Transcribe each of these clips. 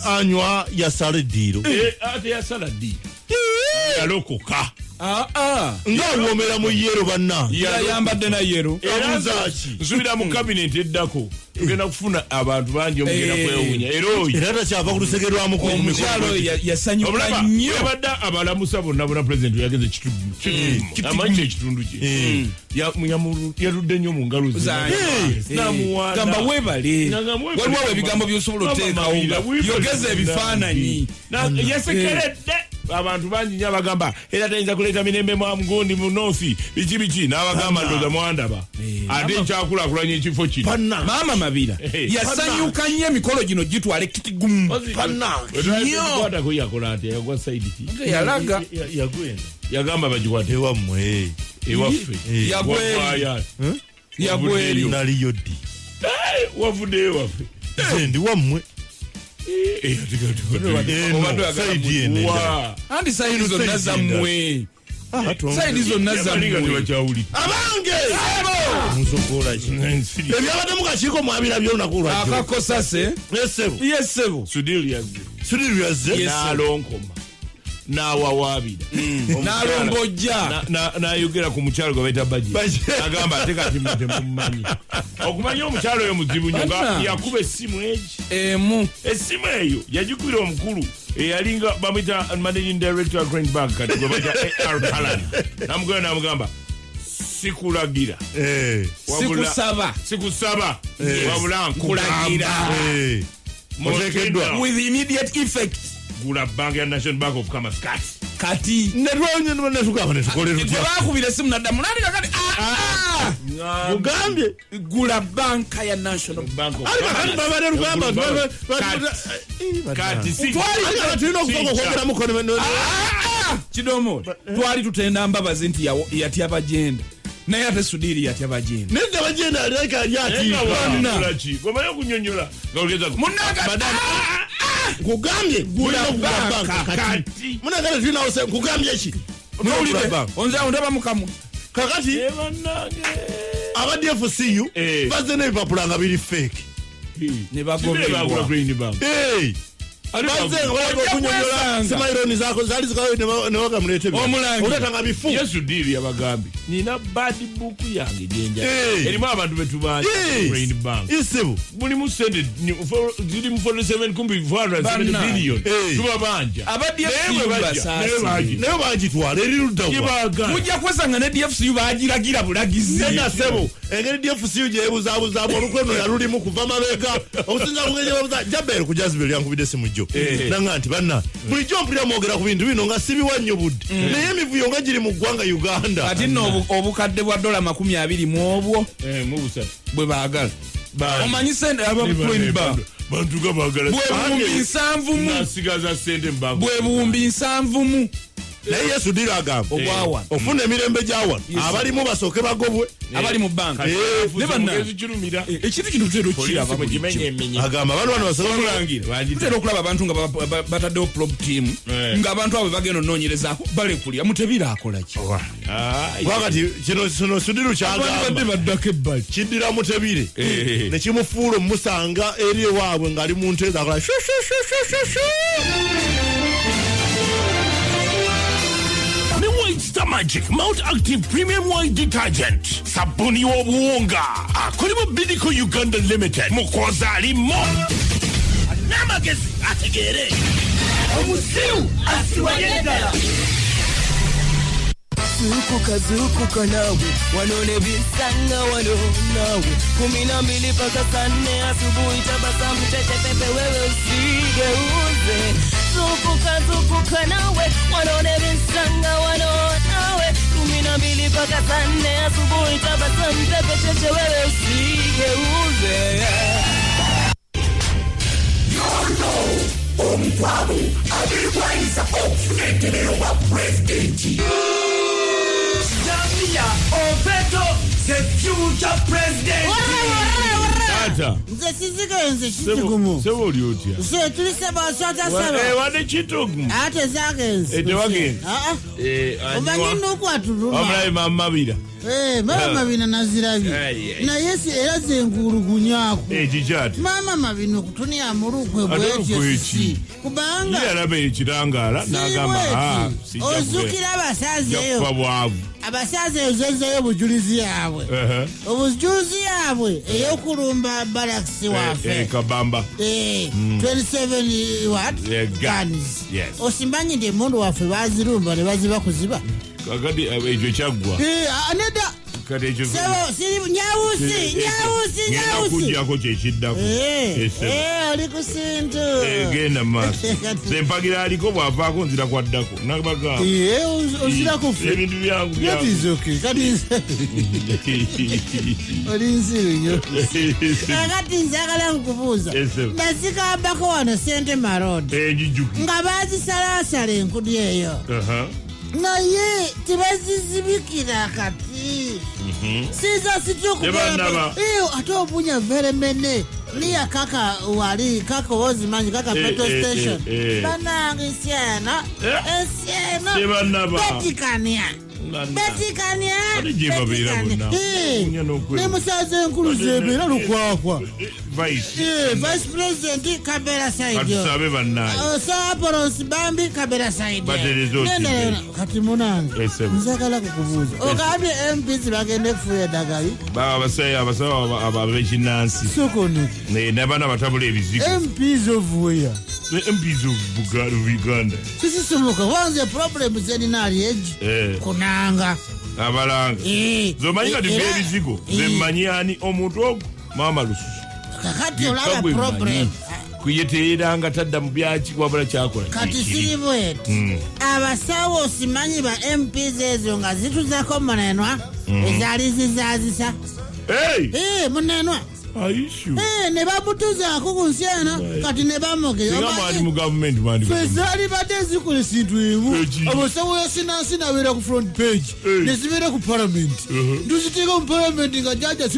anywa yasala eddiiro ate yasala ddiiro yalokoka ng'awomera mu yero banna yayambadde na yero era nsubira mu kabineti eddako tugenda kufuna abantu bangi omugenda kwewuunya era oyo era takyava ku lusege lwamuko omukyalo yasanyuka nnyo yabadde abalamusa bonna pulezidenti yageze amanyi ekitundu kye yaludde nnyo mu ngalo gamba weebale waliwo ebigambo by'osobola oteekawo yogeza ebifaananyi yasekeredde abantu bangi nnyo abagamba era tayinza kuleeta mirembe mwa mugondi mu noofi biki n'abagamba ndoza mwandaba ate nkyakulaakulanya ekifo kino maama Mabira yasanyuka nnyo emikolo gino gitwala ekitigumu kwatako yakola ati yagwa saidi ki yalaga yagamba bagikwate ewammwe ewaffe yagweri naliyo ddi wavudde ewaffe ndi wammwe andi sayidi zonna zammwe sayidi zonna zammwe abange musokolaki ebyabadde mu kakiiko mwabirabye olunaku lwajjo akakosase yesebo Sudiru yazze n'alonkoma n'awawaabira n'alongojja n'ayogera ku mukyalo gwe bayita baji agamba ate kati temumumanyi okumanya omukyalo oyo muzibu nnyo nga yakuba essimu egi essimu eyo yagikubira omukulu eyalinga bamwita managing director of Green Bank kati gwe bayita AR Kalan namugamba sikulagira sikusaba wabula nkulagira with immediate effect gula bank ya National Bank of Commerce kati netugamba netukolera tutya bakubira essimu naddamu nandika kati ugambye gula banka ya National Bank of tulina okusoka okwogeramu kidomo twali tutenda mbabazi nti yatya abagenda naye ate Sudiri yatya bagenda nedda bagenda aleka alyatiiki gwemanya okunyonyola nkugambye gula banka kati munagala tulinawo nkugambye ki ondaba mukamu kakati aba DFCU bazze n'ebipapula nga biri fake ne bagobebwa okunyonyola simaironi zako zali zikawe newagamulete oletanga bifu Yesu diri yabagambi nina bad book yange gyenja erimu abantu betubanyi Green Bank isibu mulimu sente ziri mu 47 kumbi 407 billion tubabanja naye bagitwala eri luddawa mujja kwesanga ne DFCU bagiragira bulagizi nena sebo engeri DFCU gyebuzabuzaamu olukweno yalulimu kuva mabega okusinza kugenyebabuza jabbeere ku jazibel yankubidde simu jjo nanga nti banna bulijjo mpulira mwogera ku bintu bino nga sibiwannyo budde naye emivuyo nga giri mu ggwanga Uganda ati nno obukadde bwa $20 mu obwo mu busatu bwe baagala omanyi sente bantu gabagala bwe 7 nasigaza sente mbavu bwe buwumbi 7 naye Yesu dira agamba ogwawa ofuna emirembe gy'awa abalimu basooke bagobwe abali mu banka ne banakirumira ekintu kino tutera okukiraba agamba abantu bano tutera okulaba abantu nga bataddewo probe team ng'abantu abo bagenda onoonyerezaako balekulira mutebira akola ki wakati kino Sudiru kyagamba baddako ebbali kiddira mutebire ne kimufuula omusanga eri ewaabwe ng'ali mu nteeza akola Star Magic Mount Active Premium White Detergent sabuni w'obuwunga akolebwa Bidco Uganda Limited mukoza alimo n'amagezi ategeere omusiru asiwanye ddala Zukuka nawe wanone bisanga wano nawe 12 mpaka 4 asubuhi tabasamu tetepepe wewe usigeuze Zukuka nawe wanone bisanga wano nawe 12 mpaka 4 asubuhi tabasamu tetepepe wewe usigeuze Omtwabu abiwaisa okutendero wa president Obeto, the future president. Taata. Nze sizigenze kitigumu. Sebo oli otya? Se tulisema sota sebo. Wadde kitugumu. Ate zagenze. Tewagenze. Omanyi n'okwatuluma. Omulabe Mamabira. Mama Mabina nazirabye. Naye si era ze ngulugunyaako. Kikyati. Mama Mabina okutunia mulugwe bwekyo si. Kubanga. Yalaba ekitangala n'agamba ozukira abasaze eyo. Abasaze ezezeyo obujulizi yabwe. Obujulizi yabwe ey'okulumba balakisi waffe. Kabamba. 27 what? Guns. Osimbanyi nti emundu waffe bazirumba ne baziba kuziba. Kakati ekyo kyaggwa. Aneda. Kati ekyo. Sebo nyawusi. Ngenda kujjako kyekiddako. Oli ku sintu. Genda maaso. Sempagira aliko bw'avaako nzira kwaddako. Nabaga. Ozirako ffe. Ebintu byangu. That is okay. Kati oli nsiru nnyo. Kakati nzagala nkubuuza. Nazikambako wano Sente Marod. Nga baazisalaasala enkudi eyo. Naye tebazizibikira kati. Siza sityo kubera. Ate obunya veremene. Niya kaka wali kaka ozimanyi kaka petrol station. Banange siena. Betikania. Ne musaze enkulu zebera lukwakwa. Vice President Kabera Said. Katusabe bannaye. Saporos Bambi Kabera Said. Kati munange. Nzagala kukubuuza. Ogambye MPs bagende kufuya eddagala. Abasawo ababekinansi. Sokone. N'abaana batabula ebizigo. MPs of where? MPs of Uganda. Sisi somoka wanze problem zeninaali eji. Kunanga. Abalanga. Zomanyi kati ebizigo. Zemmanyi ani omuntu ogwo Mama Lusu. Kakati olaba problem. Kuyeteeranga tadda mu byaki wabula kyakola. Kati siribu etu. Abasawo osimanyi ba MPs ezo nga zituzako munenwa. Ezaali zizazisa. Munenwa. Ne bamutuzaako ku nsi eno kati ne bamugera. Fezaali badde zikola ekintu emu. Abasawo yasinansi nabeera ku front page. Ne zibeera ku parliament. Tuziteeka mu parliament nga jaja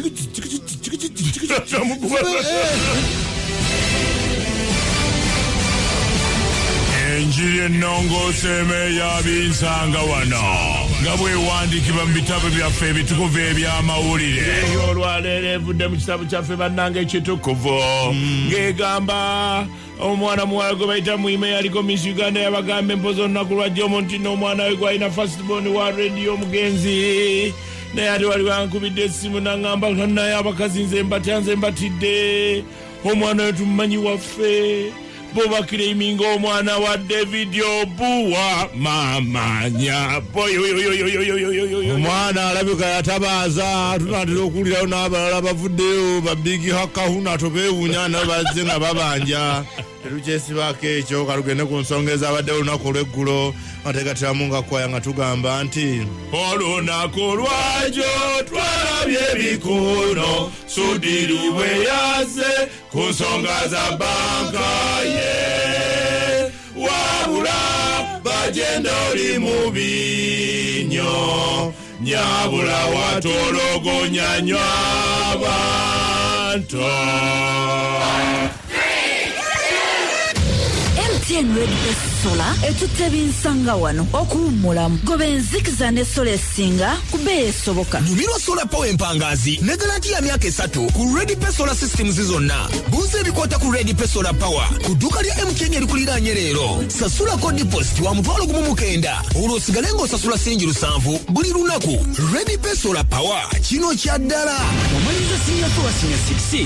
enjiri ennongoseeme yabinsanga wano nga bwewandikibwa mu bitabo byaffe ebitukuvu eby'amawulire. Olwaleero evudde mu kitabo kyaffe bannanga ekitukuvu ng'egamba omwana muwala gwe bayita Muhime yaliko Miss Uganda yabagamba empoza olunaku lwajja omuntu n'omwana we gwalina firstborn wa rediyo omugenzi naye ate wali bankubidde essimu naŋŋamba naye abakazi nze mbatyanze mbatidde omwana we tumumanyi waffe bobakire imingo omwana wa David Obuwa mamanya omwana alabika yatabaaza tunatera okuwulirayo n'abalala bavuddeyo babigi hakahuna tobeewuunya nabazze nga babanja tetukyesibaako ekyo kalugende ku nsonga ezabadde olunaku olw'eggulo nga tegatiramu nga kwaya nga tugamba nti olunaku lwajo twalabye ebikuno Sudiri bwe yaze ku nsonga za banka ye wabula bajenda oli mubi nnyo nyabula watologonya nnyo abantu. MTN Red Sola etutte binsanga wano okuwummulamu goba enzikiza ne sola esinga ku bbeeyi esoboka. Nyumirwa sola power empangazi ne garanti ya myaka 3 ku Red Solar Systems zonna. Buuza ebikwata ku Red Solar Power ku dduuka lya MTN erikuliraanye leero. Sasulako deposit wa mutwalo gumu mukenda olwo osigale ng'osasula sengi 7 buli lunaku. Red Solar Power kino kya ddala. Omaliza senior power senior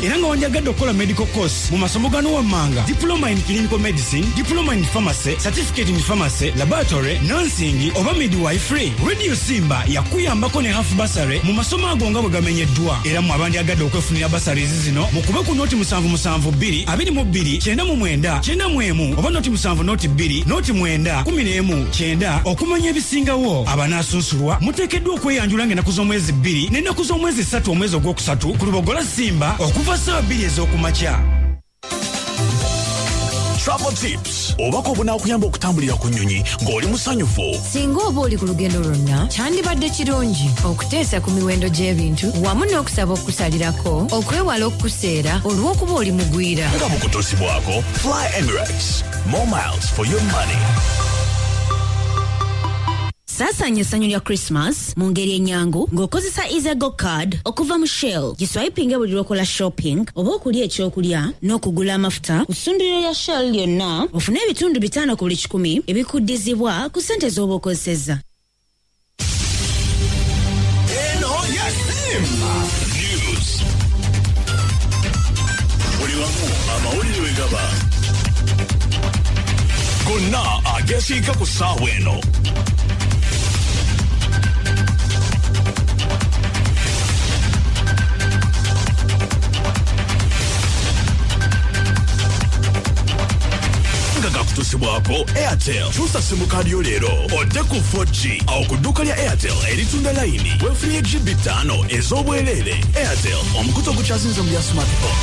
6 era nga wanjagadde okukola medical course mu masomo gano wammanga diploma in clinical medicine, diploma in pharmacy, certificate in pharmacy, laboratory, nursing oba midwifery. Radio Simba yakuyambako ne half basare mu masomo ago nga bwe gamenyeddwa era mu abandi agadde okwefunira basaries zino mukube ku noti 772 22 99 91 oba noti 7 noti 2 noti 9 11 9 okumanya ebisingawo abanaasunsulwa muteekeddwa okweyanjula ng'ennaku z'omwezi 2 n'ennaku z'omwezi 3 omwezi ogwokusatu ku Lubogola Simba okuva ssaawa 2 ez'okumakya. travel tips obako obunaakuyamba okutambulira ku nnyonyi ng'oli musanyufu. Singa oba oli ku lugendo lwonna kyandibadde kirungi okuteesa ku miwendo gy'ebintu wamu n'okusaba okusalirako okwewala okukuseera olw'okuba oli mugwira. Nga bukutuusibwako Fly Emirates. More miles for your money. Saasanya essanyu lya Christmas mu ngeri ennyangu ng'okozesa Izego card okuva mu Shell. Giswayipinge buli lw'okola shopping oba okulya ekyokulya n'okugula amafuta ku ssundiro lya Shell lyonna ofune ebitundu 5 ku buli 100 ebikuddizibwa ku ssente z'oba okozesezza. Eno ya Simba News. Buli wamu amawulire we gaba. Gonna agesiika ku ssaawa eno. Gakutusibwako Airtel. Chusa simu kadi yo leero odde ku 4G awo ku dduuka lya Airtel eritunda layini weefunye GB 5 ez'obwereere. Airtel, omukutu ogukyasinze mu bya smartphone.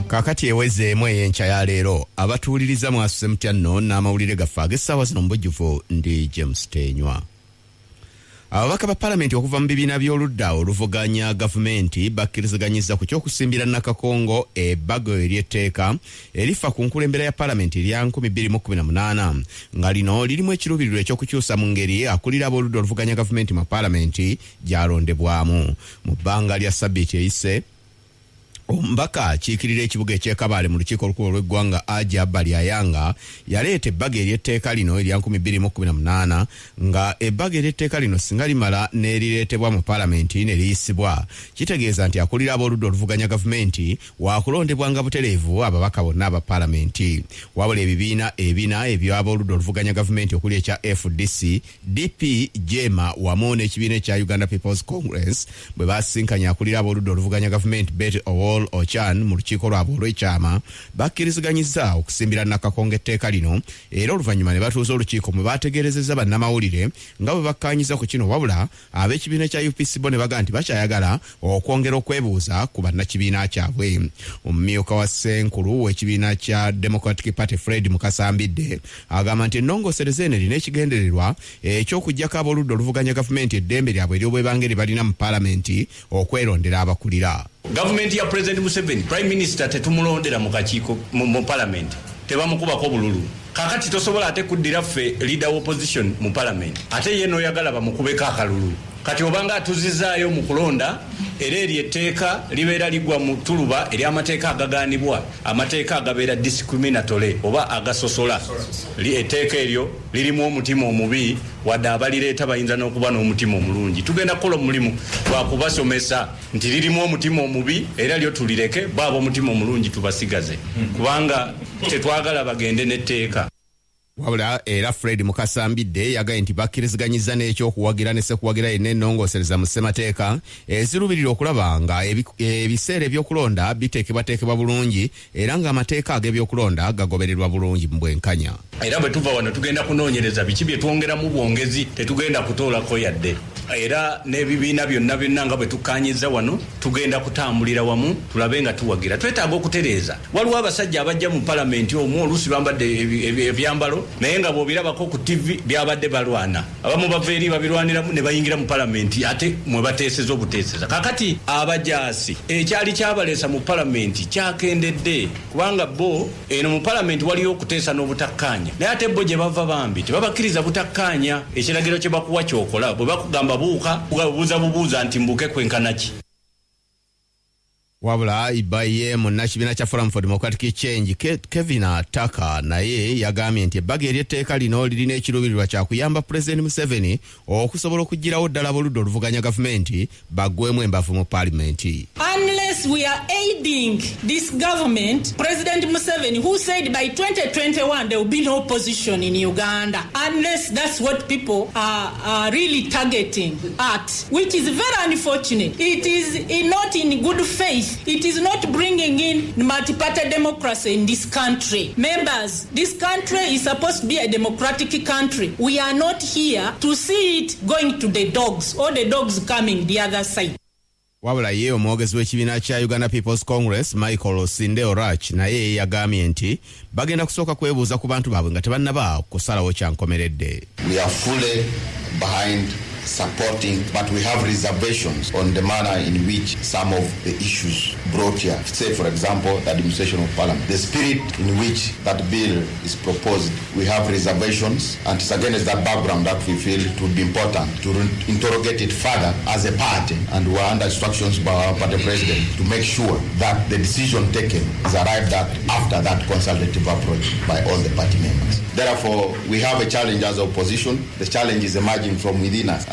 Kakati ewezeemu ey'enkya ya leero abatuuliriza mwasuse mutya nno n'amawulire gaffe ag'essaawa zino mu bujjuvu ndi James Tenywa. Ababaka ba Paalamenti okuva mu bibiina by'oludda oluvuganya gavumenti bakkiriziganyizza ku ky'okusimbira Nakakongo ebbago ery'etteeka erifa ku nkulembera ya Paalamenti erya 2018 nga lino lirimu ekiruubirirwa eky'okukyusa mu ngeri akulira ab'oludda oluvuganya gavumenti mu Paalamenti gy'alondebwamu. Mu bbanga lya ssabbiiti eyise Ombaka akiikirira ekibuga eky'Ekabale mu lukiiko olukulu lw'eggwanga Aja Balyayanga yaleeta ebbaga ery'etteeka lino erya 2018 nga ebbaga ery'etteeka lino singa limala n'erireetebwa mu Paalamenti ne liyisibwa. Kitegeeza nti akulira ab'oludda oluvuganya gavumenti waakulondebwa nga butereevu ababaka bonna aba Paalamenti. Wabula ebibiina ebina eby'ab'oludda oluvuganya gavumenti okuli ekya FDC, DP, Jema wamu n'ekibiina ekya Uganda People's Congress bwe basinkanya akulira ab'oludda oluvuganya gavumenti Betty Ochan mu lukiiko lwabwe olw'ekyama bakkiriziganyizza okusimbira Nakakongo etteeka lino era oluvannyuma ne batuuza olukiiko mwe bategeerezezza bannamawulire nga bwe bakkaanyiza ku kino. Wabula ab'ekibiina kya UPC bo ne baga nti bakyayagala okwongera okwebuuza ku bannakibiina kyabwe. Omumyuka wa Ssenkulu w'ekibiina kya Democratic Party Fred Mukasambidde agamba nti ennongoosereza eno erina ekigendererwa eky'okuggyako ab'oludda oluvuganya gavumenti eddembe lyabwe ery'obwebange lye balina mu Paalamenti okwerondera abakulira. Gavumenti ya President Museveni, Prime Minister tetumulondera mu kakiiko mu Parliament. Tebamukubako bululu. Kakati tosobola ate kuddira ffe leader opposition mu Parliament. Ate yeno oyagala bamukubeko akalulu. Kati obanga atuzizaayo mu kulonda era ery'etteeka libeera ligwa mu tuluba ery'amateeka agagaanibwa, amateeka agabeera discriminatory oba agasosola. Etteeka eryo lirimu omutima omubi wadde abalireeta bayinza n'okuba n'omutima omulungi. Tugenda kukola omulimu gwa kubasomesa nti lirimu omutima omubi era lyo tulireke, baabo omutima omulungi tubasigaze kubanga tetwagala bagende n'etteeka. Wabula era Fred Mukasambidde yagaye nti bakkiriziganyizza n'ekyokuwagira ne sekuwagira yenna ennongoosereza mu ssemateeka ezirubirira okulaba nga ebiseera ebyokulonda biteekebwateekebwa bulungi era ng'amateeka ag'ebyokulonda gagobererwa bulungi mu bwenkanya. Era bwe tuva wano tugenda kunoonyereza biki bye twongeramu bwongezi, tetugenda kutoolako yadde. Era n'ebibiina byonna byonna nga bwe tukkaanyizza wano tugenda kutambulira wamu tulabe nga tuwagira. Twetaaga okutereeza. Waliwo abasajja abajja mu Paalamenti omwo oluusi bambadde ebyambalo naye nga bw'obirabako ku TV byabadde balwana. Abamu bava eri babirwaniramu ne bayingira mu Paalamenti ate mwe bateeseza obuteeseza. Kakati abajaasi ekyali kyabaleesa mu Paalamenti kyakendedde kubanga bo eno mu Paalamenti waliyo okuteesa n'obutakkaanya. Naye ate bo gye bava bambi tebabakkiriza butakkaanya. Ekiragiro kye bakuwa kyokola bwe bakugamba buuka bubuuza nti mbuuke kwenkanaki. Wabula ibaye munnakibiina kya Forum for Democratic Change Kevin Ataka naye yagambye nti ebbaga ery'etteeka lino lirina ekiruubirirwa kya kuyamba President Museveni okusobola okuggirawo ddala ab'oludda oluvuganya gavumenti baggwemu embavu mu Paalamenti. Unless unless we are aiding this government, President Museveni, who said by 2021 there will be no opposition in Uganda, unless that's what people are really targeting at, which is very unfortunate. It is not in good faith. It is not bringing in multi-party democracy in this country. Members, this country is supposed to be a democratic country. We are not here to see it going to the dogs or the dogs coming the other side. Wabula ye omwogezi w'ekibiina kya Uganda People's Congress Michael Osinde Orach naye yagambye nti bagenda kusooka kwebuuza ku bantu baabwe nga tebannaba kusalawo kyankomeredde. We are fully behind supporting, but we have reservations on the manner in which some of the issues brought here, say for example the administration of parliament, the spirit in which that bill is proposed, we have reservations, and it's against that background that we feel it would be important to interrogate it further as a party, and we are under instructions by our party president to make sure that the decision taken is arrived at after that consultative approach by all the party members. Therefore, we have a challenge as opposition. The challenge is emerging from within us.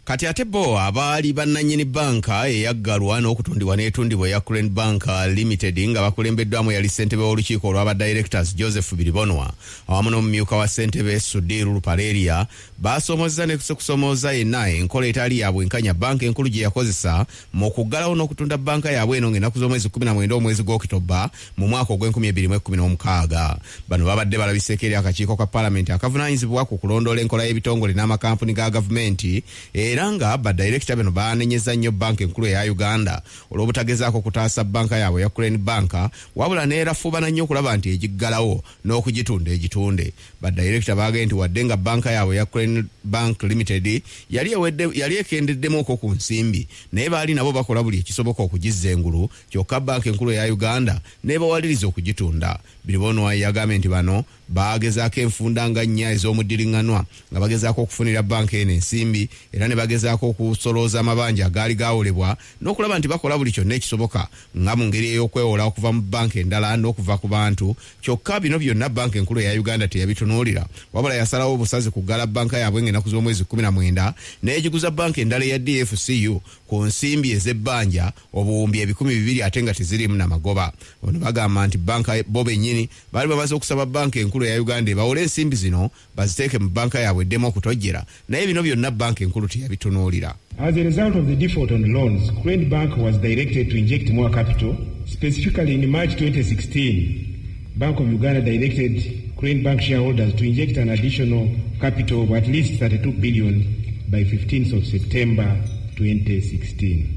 Kati ate bo abaali bannannyini banka eyaggalwa n'okutundibwa n'etundibwa ya Crane Bank Limited nga bakulembeddwamu yali ssentebe w'olukiiko olw'aba directors Joseph Biribonwa awamu n'omumyuka wa ssentebe Sudiru Lupaleria basoomozza ne kusoomooza yenna enkola etaali ya bwenkanya banka enkulu gye yakozesa mu kuggalawo n'okutunda banka yaabwe eno ng'ennaku z'omwezi 19 omwezi gw'Okitoba mu mwaka ogw'2016. Bano babadde balabiseeko eri akakiiko ka Paalamenti akavunaanyizibwa ku kulondoola enkola y'ebitongole n'amakampuni ga gavumenti era nga badirekita bano baanenyeza nnyo banka enkulu eya Uganda olw'obutagezaako kutaasa banka yaabwe ya Crane Bank wabula neerafuubana nnyo okulaba nti egiggalawo n'okugitunda egitunde. Badirekita baagambye nti wadde nga banka yaabwe ya Crane Bank Limited yali ekendeddemu okwo ku nsimbi naye baali nabo bakola buli ekisoboka okugizza engulu kyokka banka enkulu eya Uganda n'ebawaliriza okugitunda. Biribonwa yagambye nti bano baagezaako enfunda nga nnya ez'omuddiringanwa nga bagezaako okufunira banka eno ensimbi era ne bagezaako okusolooza amabanja agaali gaawolebwa n'okulaba nti bakola buli kyonna ekisoboka nga mu ngeri ey'okwewola okuva mu banka endala n'okuva ku bantu. Kyokka bino byonna banka enkulu eya Uganda teyabitunuulira wabula yasalawo obusazi kuggala banka yaabwe ng'ennaku z'omwezi 19 n'egiguza banka endala ya DFCU ku nsimbi ez'ebbanja obuwumbi 200,000 ate nga tezirimu namagoba. Ono bagamba nti banka bo bennyini baali bamaze okusaba banka enkulu eya Uganda ebawole ensimbi zino baziteeke mu banka yaabwe eddemu okutojjera naye bino byonna banka enkulu teyabitunuulira. As a result of the default on loans, Crane Bank was directed to inject more capital. Specifically in March 2016, Bank of Uganda directed Crane Bank shareholders to inject an additional capital of at least 32 billion by 15th of September 2016.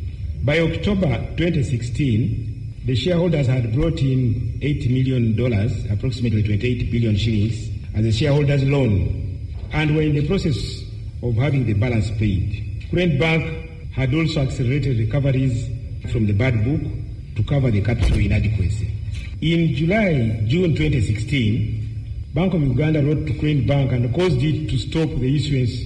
By October 2016, the shareholders had brought in $8 million, approximately 28 billion shillings, as a shareholders' loan, and were in the process of having the balance paid. Crane Bank had also accelerated recoveries from the bad book to cover the capital inadequacy. In June 2016, Bank of Uganda wrote to Crane Bank and caused it to stop the issuance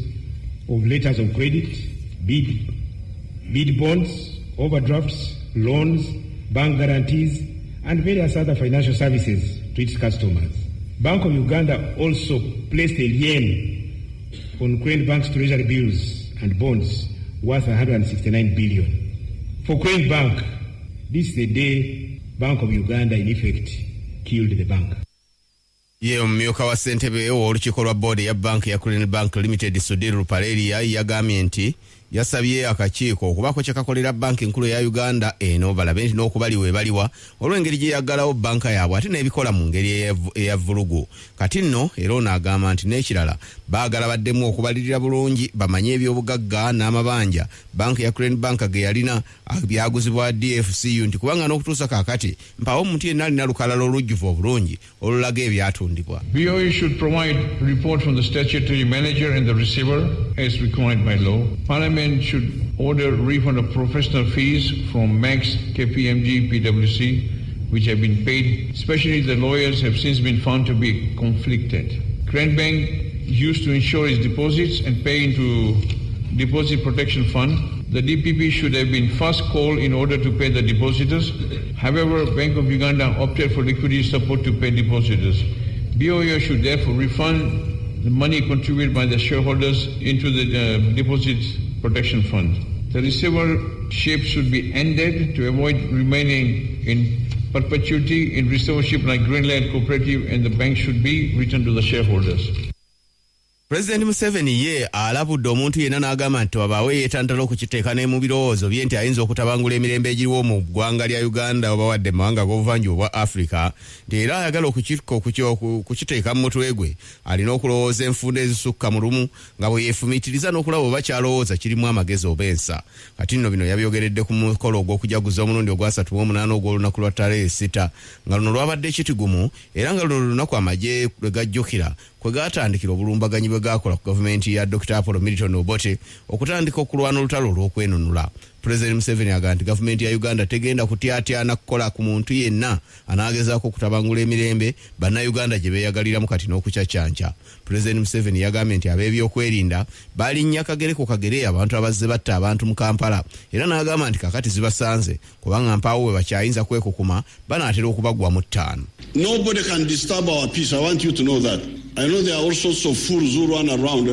of letters of credit, bid bonds, overdrafts, loans, bank guarantees, and various other financial services to its customers. Bank of Uganda also placed a lien on Crane Bank's treasury bills and bonds worth 169 billion. For Crane Bank, this is the day Bank of Uganda in effect killed the bank. Ye omumyuka wa ssentebe w'olukiiko lwa boodi ya banka ya Crane Bank Limited Sudiru Lupaleria yagambye nti yasabye akakiiko okubaako kye kakolera banka enkulu ya Uganda eno balabe nti n'okubaliwa ebaliwa olw'engeri gye yaggalawo banka yaabwe ate n'ebikola mu ngeri eyavulugu. Kati nno era ono agamba nti n'ekirala baagala baddemu okubalirira bulungi bamanye ebyobugagga n'amabanja banka ya Crane Bank ge yalina byaguzibwa DFCU nti kubanga n'okutuusa kaakati mpawo omuntu yenna alina lukalala olujjuvu obulungi olulaga ebyatundibwa. BOE should provide report from the statutory manager and the receiver as required by law. Parliament should order refund of professional fees from Max, KPMG, PwC, which have been paid, especially the lawyers have since been found to be conflicted. Crane Bank used to insure its deposits and pay into Deposit Protection Fund. The DPP should have been first called in order to pay the depositors. However, Bank of Uganda opted for liquidity support to pay depositors. BOE should therefore refund the money contributed by the shareholders into the Deposit Protection Fund. The receivership should be ended to avoid remaining in perpetuity in receivership like Greenland Cooperative, and the bank should be returned to the shareholders. President Museveni ye alabudde omuntu yenna n'agamba nti wabaawe yeetantala okukiteeka ne mu birowoozo bye nti ayinza okutabangula emirembe egiriwo mu ggwanga lya Uganda oba wadde mawanga g'obuvanjuba bwa Africa, nti era ayagala okukiteeka mu mutwe gwe alina okulowooza enfunda ezisukka mu lumu nga bwe yeefumiitiriza n'okulaba oba kyalowooza kirimu amagezi oba ensa. Kati nno bino yabyogeredde ku mukolo ogw'okujaguza omulundi ogwa 38 ogw'olunaku lwa ttale 6 nga luno lwabadde ekitigumu era nga luno lunaku amagye lwe gajjukira kwe gaatandikira obulumbaganyi bwe gaakola ku gavumenti ya Dr. Apollo Milton Obote okutandika okulwana olutalo olw'okwenunula. President Museveni agamba nti gavumenti ya Uganda tegenda kutyaatyana kukola ku muntu yenna anaagezaako okutabangula emirembe bannayuganda gye beeyagaliramu kati n'okucaccanca. President Museveni yagambye nti ab'ebyokwerinda balinnya kagere ku kagere abantu abazze batta abantu mu Kampala era n'agamba nti kakati zibasanze kubanga mpaawo bwe bakyayinza kwekukuma banaatera okubagwamu ttaano. Nobody can disturb our peace. I want you to know that. I know there are all sorts of fools who run around.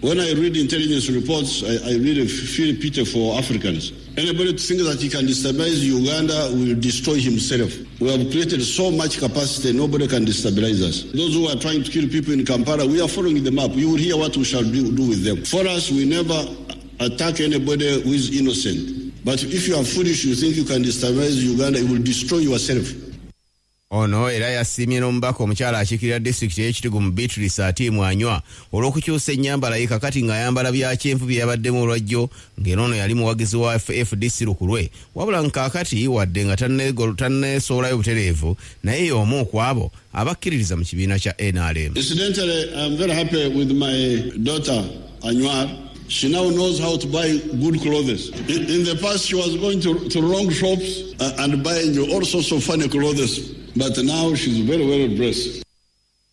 When I read intelligence reports, I really feel pity for Africans. Anybody thinks that he can destabilize Uganda will destroy himself. We have created so much capacity, nobody can destabilize us. Those who are trying to kill people in Kampala, we are following them up. You will hear what we shall do with them. For us, we never attack anybody who is innocent. But if you are foolish, you think you can destabilize Uganda, you will destroy yourself. Ono era yasiimye n'omubaka omukyala akiikirira disitulikiti y'ekitigumu Beatrice Atiimu Anywa olw'okukyusa ennyambala ye kakati ng'ayambala bya kyenvu bye yabaddemu olwajjo ng'era ono yali muwagizi wa FDC lukulwe wabula nkaakati wadde nga tanneesoolayo butereevu naye y'omu ku abo abakkiririza mu kibiina kya NRM. Incidentally, I'm very happy with my daughter Anwar. She now knows how to buy good clothes. In the past, she was going to wrong shops and buying all sorts of funny clothes. But now she's very well dressed.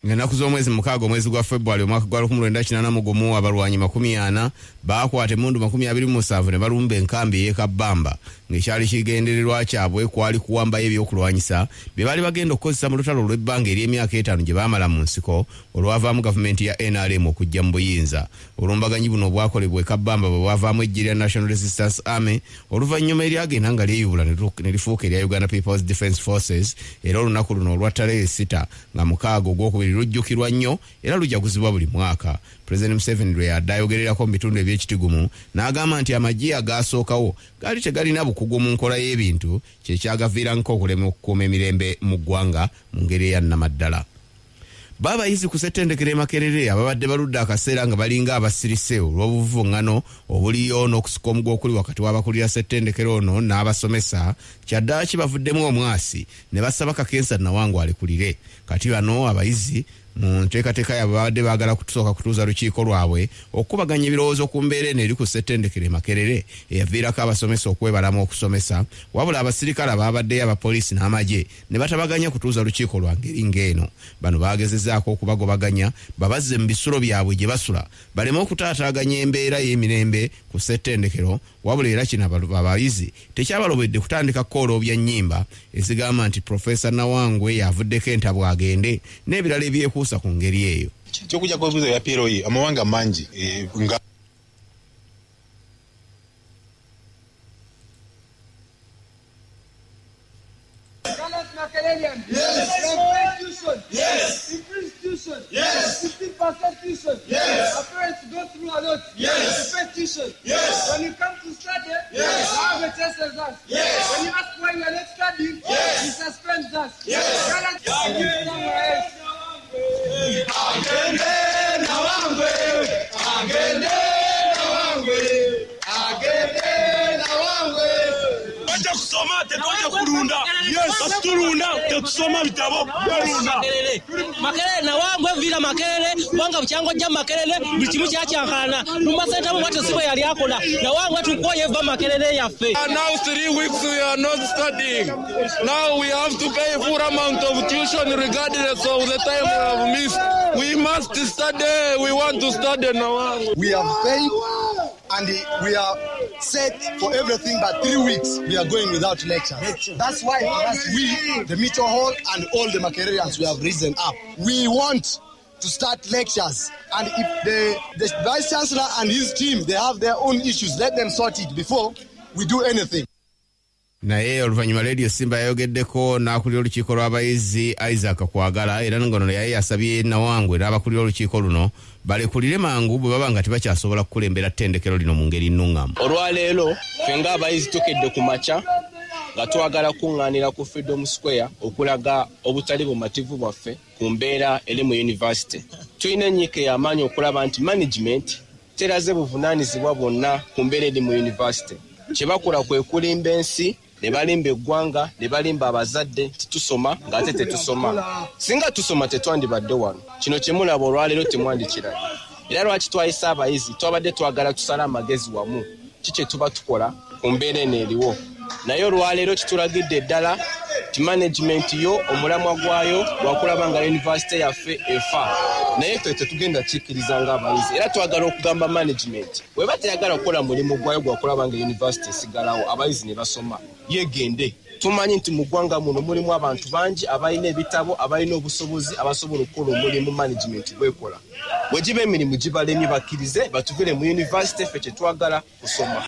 Ng'ennaku z'omwezi mukaaga omwezi gwa February omwaka gwa 1981 abalwanyi 40 baakwata emmundu 27 ne balumba enkambi y'e Kabamba ng'ekyali kigendererwa kyabwe kwali kuwambayo ebyokulwanyisa bye baali bagenda okukozesa mu lutalo olw'ebbanga ery'emyaka 5 gye baamala mu nsiko olwavaamu gavumenti ya NRM okujja mu buyinza. Olumbaganyi buno bwakolebwa e Kabamba bwe bwavaamu eggye lya National Resistance Army oluvannyuma eryagenda nga lyeyubula ne lifuuka erya Uganda People's Defence Forces era olunaku luno olwa ttale 6 nga mukaaga ogwokubiri lujjukirwa nnyo era lujaguzibwa buli mwaka. President Museveni lwe yadde ayogererako mu bitundu eby'ekitigumu n'agamba nti amagye agaasookawo gaali tegalina bukugu mu nkola y'ebintu kyekyagaviirangako okulema okukuuma emirembe mu ggwanga mu ngeri eyannamaddala. Baabayizi ku ssettendekero e Makerere ababadde baludde akaseera nga balinga abasirise olw'obuvuŋŋano obuliyo n'okusika omugo okuli wakati w'abakulira ssettendekero ono n'abasomesa kyaddaala kibavuddemu omwasi ne basaba Kakensa Nawangwe alekulire. Kati bano abayizi mu nteekateeka yaabwe babadde baagala kusooka kutuuza lukiiko lwabwe okubaganya ebirowoozo ku mbeera eno eri ku ssettendekero e Makerere eyaviirako abasomesa okwebalamu okusomesa wabula abasirikale abaabaddeyo abapoliisi n'amagye ne batabaganya kutuuza lukiiko lwa ngeri ng'eno. Bano baagezezzaako okubagobaganya babazze mu bisulo byabwe gye basula baleme okutaataaganya embeera y'emirembe ku ssettendekero wabula era kino abayizi tekyabalobedde kutandika kooloobya nnyimba ezigamba nti Profesa Nawangwe yavuddeko entabwe agende n'ebirala ebyekuusa ku ngeri eyo. Kyokujja kubuuza ya PLOE amawanga mangi nga Yes. Increase tuition. Yes. 15% tuition. Yes. Our parents go through a lot. Yes. To pay tuition. Yes. When you come to study, yes. You have a test exam. Yes. When you ask why you are not studying, yes. You suspend us. Yes. Kusoma tetuja kulunda. Yes, tulunda tetusoma bitabo kulunda. Makerere Nawangwe vila Makerere wanga bucyango jya Makerere bikimu cyacyankana numasenta mu bato sibo yali akola Nawangwe tukoye va Makerere yafe. Now 3 weeks we are not studying. Now we have to pay full amount of tuition regardless of the time we have missed. We must study. We want to study Nawangwe. We have paid and we are set for everything, but 3 weeks we are going without lectures. That's why we, the Mitchell Hall and all the Makererians, we have risen up. We want to start lectures. And if the Vice Chancellor and his team, they have their own issues, let them sort it before we do anything. Naye oluvannyuma Radio Simba yayogeddeko n'akulira olukiiko lw'abayizi Isaac Kwagala era ngono yaye yasabye Nawangwe n'abakulira olukiiko luno balekulire mangu bwe baba nga tebakyasobola kukulembera ttendekero lino mu ngeri nnungamu. Olwaleero ffe ng'abayizi tukedde ku makya nga twagala kuŋŋaanira ku Freedom Square okulaga obutali bumativu bwaffe ku mbeera eri mu yunivasite. Tulina ennyike y'amaanyi okulaba nti management teraze buvunaanyizibwa bwonna ku mbeera eri mu yunivasite. Kye bakola kwe kulimba ensi, ne balimba eggwanga, ne balimba abazadde titusoma ng'ate tetusoma. Singa tusoma tetwandibadde wano. Kino kye mulaba olwaleero temwandikira. Era lwaki twayisa abayizi twabadde twagala tusala amagezi wamu. Kiki tuba tukola ku mbeera eno eriwo. Naye olwaleero kitulagidde ddala ti management yo omulamwa gwayo gwakulaba nga yunivasite yaffe efa. Naye ffe tetugenda kikkiriza ng'abayizi. Era twagala okugamba management bw'eba teyagala kukola mulimu gwayo gwakulaba nga yunivasite esigalawo abayizi ne basoma yegende. Tumanyi nti mu ggwanga muno mulimu abantu bangi abalina ebitabo, abalina obusobozi, abasobola okukola omulimu management bwekola. Bwe giba emirimu gibalemye bakkirize batuvire mu yunivasite ffe kyetwagala kusoma.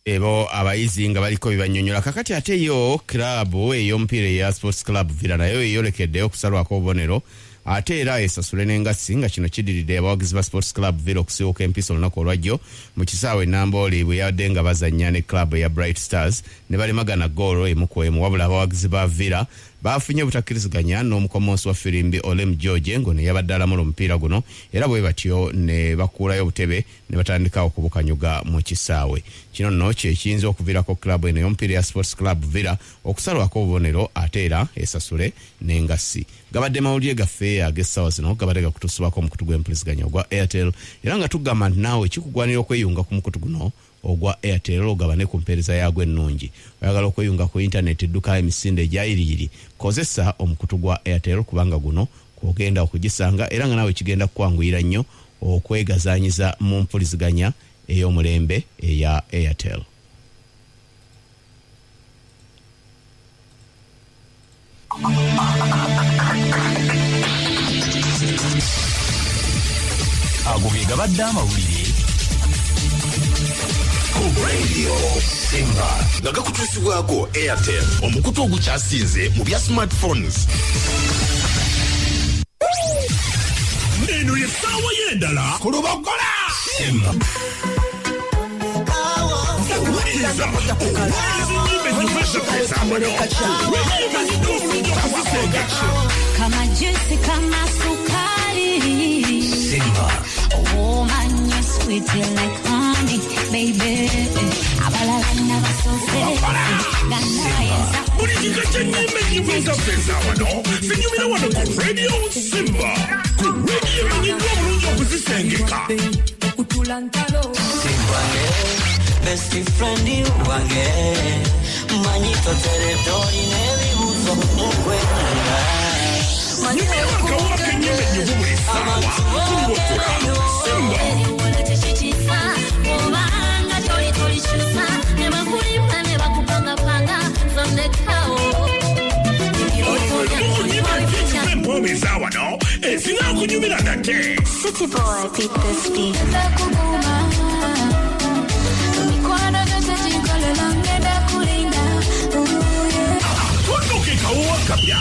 Ebo abayizi nga baliko bibanyonyola kakati ate yo club ey'omupiira ya Sports Club Villa nayo eyolekedde okusalwako obubonero ate era esasule n'engassi nga kino kidiridde abawagizi ba Sports Club Villa okusibuka empiso olunaku olwajjo mu kisaawe Nambooli bwe yabadde nga bazannya ne club ya Bright Stars ne balemagana ggoolo emu ku emu wabula abawagizi ba Villa bafunye obutakkiriziganya n'omukomonsi wa Firimbi Olem George ngo ne yabadde alamula omupiira guno era bwe batyo ne bakuulayo obutebe ne batandika okubukanyuga mu kisaawe. Kino nno kye kiyinza okuviirako club eno y'omupiira ya Sports Club Villa okusalwako obubonero ate era esasule n'engassi. Gabadde mawulire gaffe ag'essaawa zino gabadde gakutusibako omukutu gw'empuliziganya ogwa Airtel era nga tugamba nti naawe kikugwanira okweyunga ku mukutu guno ogwa Airtel ogabane ku mpeereza yaagwo ennungi. Oyagala okweyunga ku internet edduka emisinde egyayiriyiri kozesa omukutu gwa Airtel kubanga guno kwogenda okugisanga era nga naawe kigenda kukwanguyira nnyo okwegazaanyiza mu mpuliziganya ey'omulembe eya Airtel. Ago ge gabadde amawulire ku Radio Simba nga gakutuusibwako Airtel omukutu ogukyasinze mu bya smartphones. Eno y'essaawa y'endala ku Lubogola Simba. Kama juice kama sukari Simba. Oh man, you're sweet like honey, baby. Abalala n'abasose ganayeza. Ulijika chenyime kivuza pesa wano sinyumira wano ku Radio Simba ku radio y'enyingo bulungi okuzisengeka Kutulantalo Simba best friend wange manyito territory nebibuzo mukwenda manyito kawaka nyime nyubuli sawa kumukula Simba obanga toli chusa ne bakulima ne bakupanga panga sondekao City boy, beat this beat. Kunuki kauwa kapya.